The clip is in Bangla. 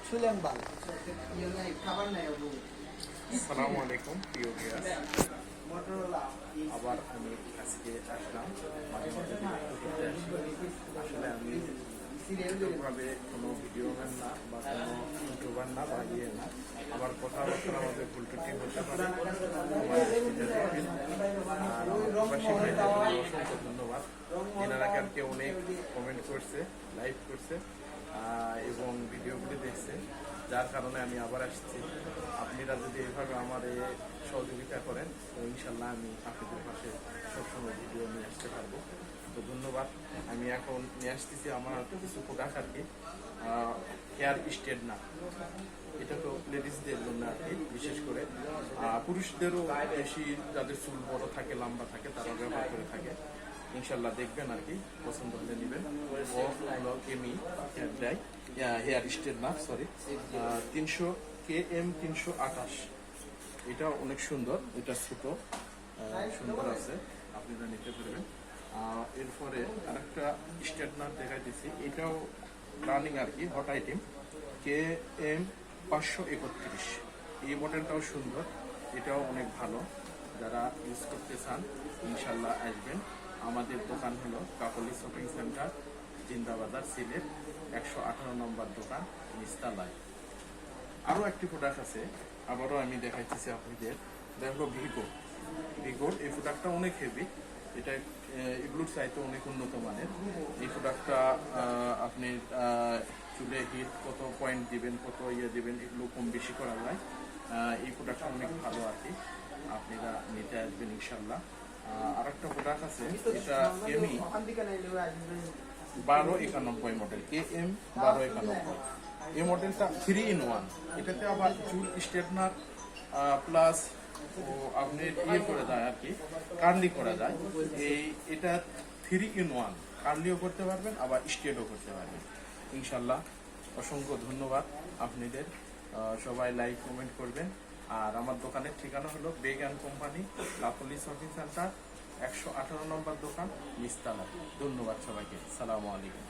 আসসালামু আলাইকুম প্রিয় ভিউয়ার্স, আবার আমি আজকে আসলাম মাঝে মাঝে ঘুরতে আসি। আসলে আমি ভাবে কোনো ভিডিও ম্যান না বা কোনো ইউটিউবার না বা ইয়ে না, আমার কথাবার্তা আমাদের ভুল ত্রুটি হতে পারে। আর প্রবাসী ভাইদের জন্য অসংখ্য ধন্যবাদ। এনারা কালকে অনেক কমেন্ট করছে, লাইভ করছে এবং ভিডিওগুলি দেখছে, যার কারণে আমি আবার আসছি। আপনারা যদি এভাবে আমার সহযোগিতা করেন তো ইনশাল্লাহ আমি আপনাদের পাশে সবসময় ভিডিও নিয়ে আসতে পারবো। তো ধন্যবাদ। আমি এখন নিয়ে আসতেছি আমার কিছু প্রোডাক্ট আর কি, হেয়ার স্ট্রেট না, এটা তো লেডিসদের জন্য আর কি, বিশেষ করে পুরুষদেরও বেশি যাদের চুল বড় থাকে, লম্বা থাকে, তারা ব্যবহার করে থাকে। ইনশাল্লাহ দেখবেন আর কি, পছন্দ হলে নেবেন। ও হলো কেমি হেয়ার ড্রাই, হেয়ার স্ট্রেট না, সরি, 300 KM 328। এটা অনেক সুন্দর, এটা ছোট সুন্দর আছে, আপনারা নিতে পারবেন। এরপরে আরেকটা স্ট্রেটনার দেখাই দিচ্ছি, এটাও রানিং আর কি, হট আইটেম, KM 531। এই মডেলটাও সুন্দর, এটাও অনেক ভালো। যারা ইউজ করতে চান ইনশাল্লাহ আসবেন। আমাদের দোকান হলো কাকলি শপিং সেন্টার, জিন্দাবাজার, সিলেট, 118 নম্বর দোকান, নিস্তালায়। আরও একটি প্রোডাক্ট আছে, আবারও আমি দেখাইতেছি আপনাদের। দেখো ভিগোর এই প্রোডাক্টটা অনেক হেভি, এটা এগুলোর চাইতে অনেক উন্নত মানের। এই প্রোডাক্টটা আপনি চুলে হিট কত পয়েন্ট দিবেন, কত ইয়ে দিবেন, এগুলো কম বেশি করা যায়। এই প্রোডাক্টটা অনেক ভালো আর কি, আপনারা নিতে আসবেন ইনশাল্লাহ। আর একটা প্রোডাক্ট আছে, এটা কেমি 1291 মডেল, KM 1291। এই মডেলটা 3-in-1। এটাতে আবার চুল স্ট্রেটনার প্লাস আপনি ইয়ে করে যায় আর কি, কার্লি করা যায়। এটা 3-in-1, কার্লিও করতে পারবেন আবার স্ট্রেটও করতে পারবেন ইনশাল্লাহ। অসংখ্য ধন্যবাদ আপনাদের, সবাই লাইক কমেন্ট করবেন। আর আমার দোকানের ঠিকানা হলো Beg and company, Kakoli shopping centre, 118 নম্বর দোকান, নিস্তালা। ধন্যবাদ সবাইকে, সালামু আলাইকুম।